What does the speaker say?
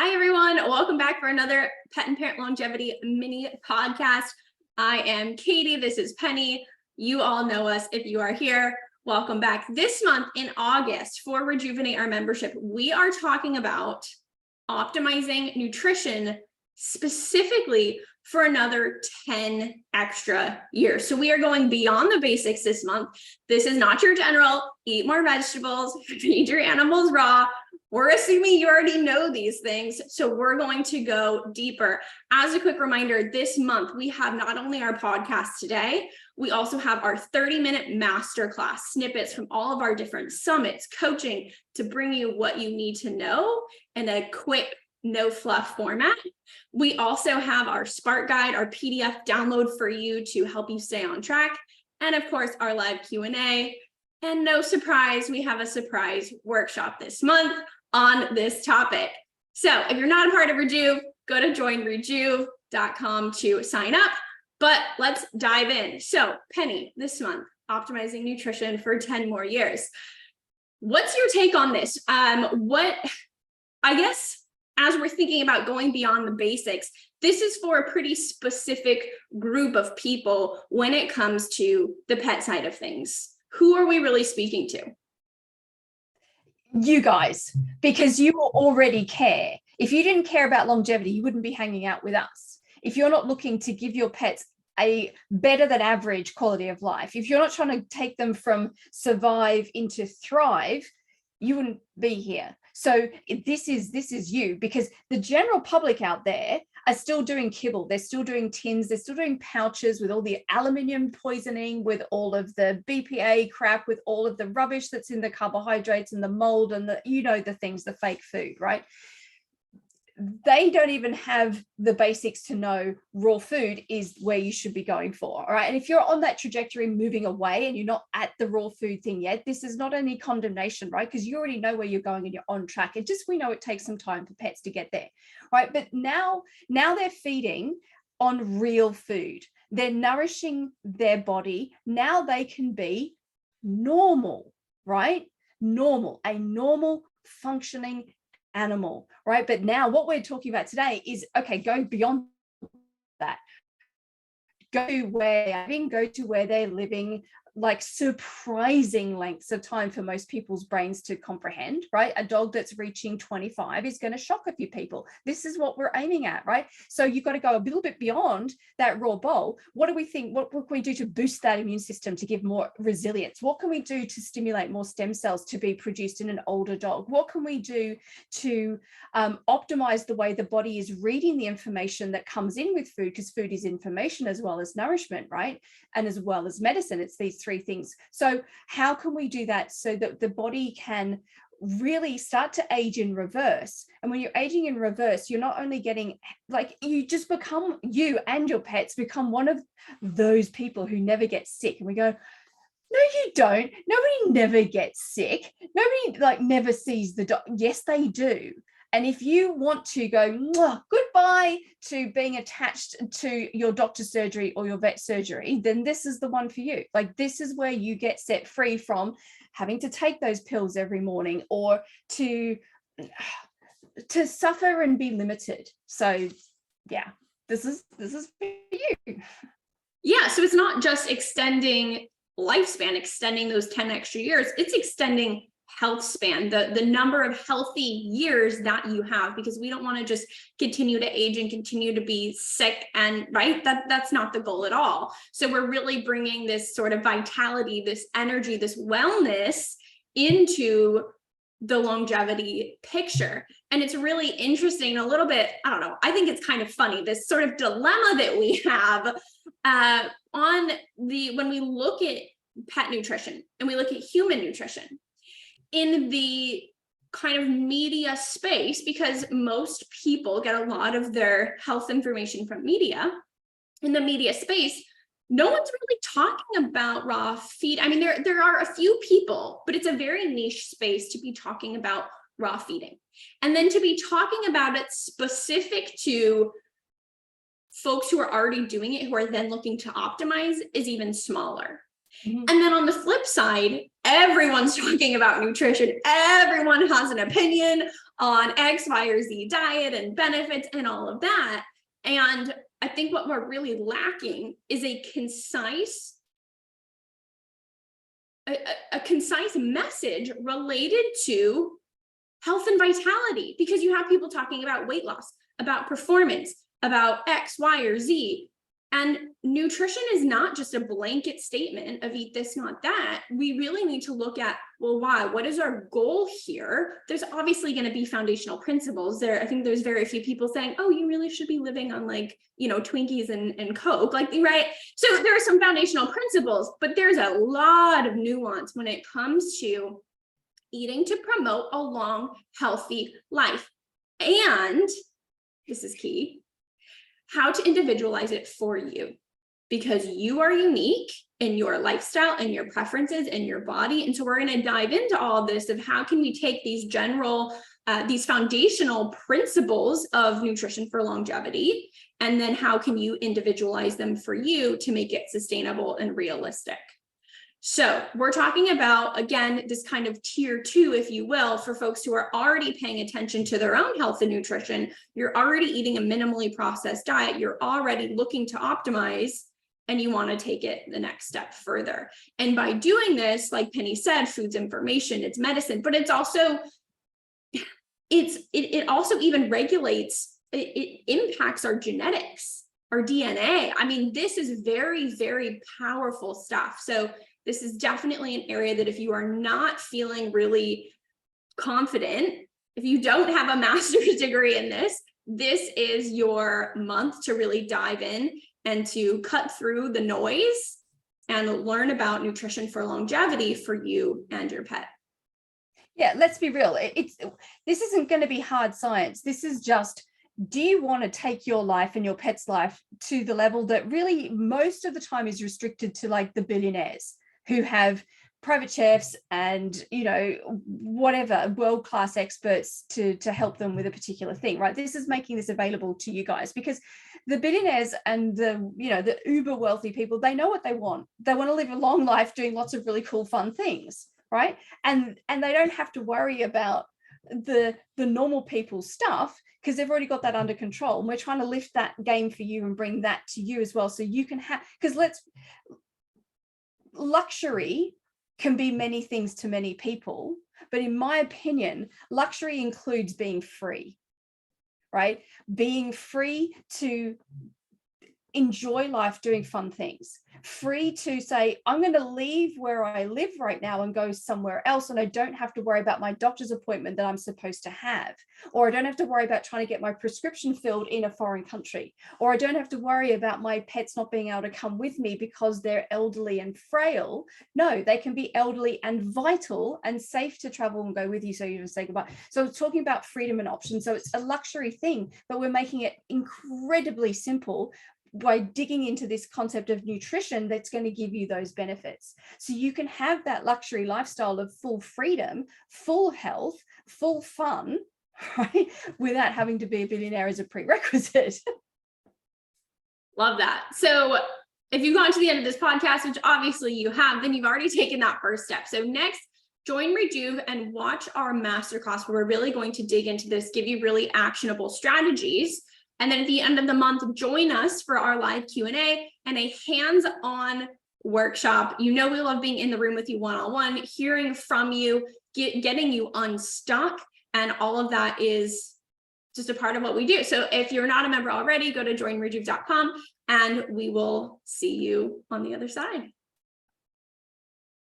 Hi, everyone. Welcome back for another Pet and Parent Longevity mini podcast. I am Katie. This is Penny. You all know us if you are here. Welcome back. This month in August for Rejuvenate Our Membership, we are talking about optimizing nutrition specifically for another 10 extra years. So we are going beyond the basics this month. This is not your general, eat more vegetables, feed your animals raw. We're assuming you already know these things, so we're going to go deeper. As a quick reminder, this month we have not only our podcast today, we also have our 30-minute masterclass snippets from all of our different summits, coaching to bring you what you need to know in a quick, no fluff format. We also have our Spark Guide, our PDF download for you to help you stay on track. And of course, our live Q&A. And no surprise, we have a surprise workshop this month on this topic. So if you're not a part of Rejuve, go to joinrejuve.com to sign up, but let's dive in. So Penny, this month, optimizing nutrition for 10 more years. What's your take on this? I guess, as we're thinking about going beyond the basics, this is for a pretty specific group of people when it comes to the pet side of things. Who are we really speaking to? You guys, because you already care. If you didn't care about longevity, you wouldn't be hanging out with us. If you're not looking to give your pets a better than average quality of life, if you're not trying to take them from survive into thrive, you wouldn't be here. So this is you, because the general public out there are still doing kibble. They're still doing tins. They're still doing pouches with all the aluminium poisoning, with all of the BPA crap, with all of the rubbish that's in the carbohydrates and the mold and the things, the fake food, right? They don't even have the basics to know raw food is where you should be going for. All right. And if you're on that trajectory moving away and you're not at the raw food thing yet, this is not any condemnation, right? Because you already know where you're going and you're on track. And just, we know it takes some time for pets to get there, right? But now they're feeding on real food. They're nourishing their body. Now they can be normal, right? Normal, a normal functioning animal, right? But now what we're talking about today is, okay, go beyond that. Go to where they're living, like surprising lengths of time for most people's brains to comprehend, right? A dog that's reaching 25 is going to shock a few people. This is what we're aiming at, right? So you've got to go a little bit beyond that raw bowl. What do we think? What can we do to boost that immune system, to give more resilience? What can we do to stimulate more stem cells to be produced in an older dog? What can we do to optimize the way the body is reading the information that comes in with food? Because food is information as well as nourishment, right? And as well as medicine. It's these three things. So how can we do that so that the body can really start to age in reverse? And when you're aging in reverse, you're not only getting, like, you just become, you and your pets become one of those people who never get sick. And we go, no, you don't. Nobody never gets sick. Nobody never sees the doctor. Yes, they do. And if you want to go goodbye to being attached to your doctor's surgery or your vet surgery, then this is the one for you. Like, this is where you get set free from having to take those pills every morning, or to suffer and be limited. So yeah, this is for you. Yeah, so it's not just extending lifespan, extending those 10 extra years, it's extending health span, the number of healthy years that you have, because we don't want to just continue to age and continue to be sick, and right, that's not the goal at all. So we're really bringing this sort of vitality, this energy, this wellness into the longevity picture. And it's really interesting, a little bit, I don't know, I think it's kind of funny, this sort of dilemma that we have when we look at pet nutrition and we look at human nutrition in the kind of media space, because most people get a lot of their health information from media. In the media space, no one's really talking about raw feed. I mean, there are a few people, but it's a very niche space to be talking about raw feeding. And then to be talking about it specific to folks who are already doing it, who are then looking to optimize, is even smaller. Mhm. And then on the flip side, everyone's talking about nutrition. Everyone has an opinion on X, Y, or Z diet and benefits and all of that. And I think what we're really lacking is a concise message related to health and vitality, because you have people talking about weight loss, about performance, about X, Y, or Z. And nutrition is not just a blanket statement of eat this, not that. We really need to look at, well, why? What is our goal here? There's obviously going to be foundational principles there. I think there's very few people saying, oh, you really should be living on like, Twinkies and Coke, like, right? So there are some foundational principles, but there's a lot of nuance when it comes to eating to promote a long, healthy life. And this is key, how to individualize it for you, because you are unique in your lifestyle and your preferences and your body. And so we're going to dive into all this of how can we take these general, these foundational principles of nutrition for longevity, and then how can you individualize them for you to make it sustainable and realistic. So we're talking about, again, this kind of tier 2, if you will, for folks who are already paying attention to their own health and nutrition. You're already eating a minimally processed diet. You're already looking to optimize, and you want to take it the next step further. And by doing this, like Penny said, food's information, it's medicine, but it's also, it also even regulates, it impacts our genetics, our DNA. I mean, this is very, very powerful stuff. So this is definitely an area that if you are not feeling really confident, if you don't have a master's degree in this, this is your month to really dive in and to cut through the noise and learn about nutrition for longevity for you and your pet. Yeah, let's be real. This isn't going to be hard science. This is just, do you want to take your life and your pet's life to the level that really most of the time is restricted to like the billionaires who have private chefs and, whatever, world-class experts to help them with a particular thing, right? This is making this available to you guys, because the billionaires and the uber wealthy people, they know what they want. They want to live a long life doing lots of really cool, fun things, right? And they don't have to worry about the normal people's stuff, because they've already got that under control. And we're trying to lift that game for you and bring that to you as well, so you can have, because luxury can be many things to many people, but in my opinion, luxury includes being free, right? Being free to enjoy life doing fun things, free to say, I'm going to leave where I live right now and go somewhere else, and I don't have to worry about my doctor's appointment that I'm supposed to have, or I don't have to worry about trying to get my prescription filled in a foreign country, or I don't have to worry about my pets not being able to come with me because they're elderly and frail. No, they can be elderly and vital and safe to travel and go with you, so you just say goodbye. So talking about freedom and options, so it's a luxury thing, but we're making it incredibly simple by digging into this concept of nutrition that's going to give you those benefits. So you can have that luxury lifestyle of full freedom, full health, full fun, right? Without having to be a billionaire as a prerequisite. Love that. So if you've gone to the end of this podcast, which obviously you have, then you've already taken that first step. So next, join Rejuve and watch our masterclass where we're really going to dig into this, give you really actionable strategies. And then at the end of the month, join us for our live Q&A and a hands-on workshop. We love being in the room with you one-on-one, hearing from you, getting you unstuck. And all of that is just a part of what we do. So if you're not a member already, go to joinrejuve.com and we will see you on the other side.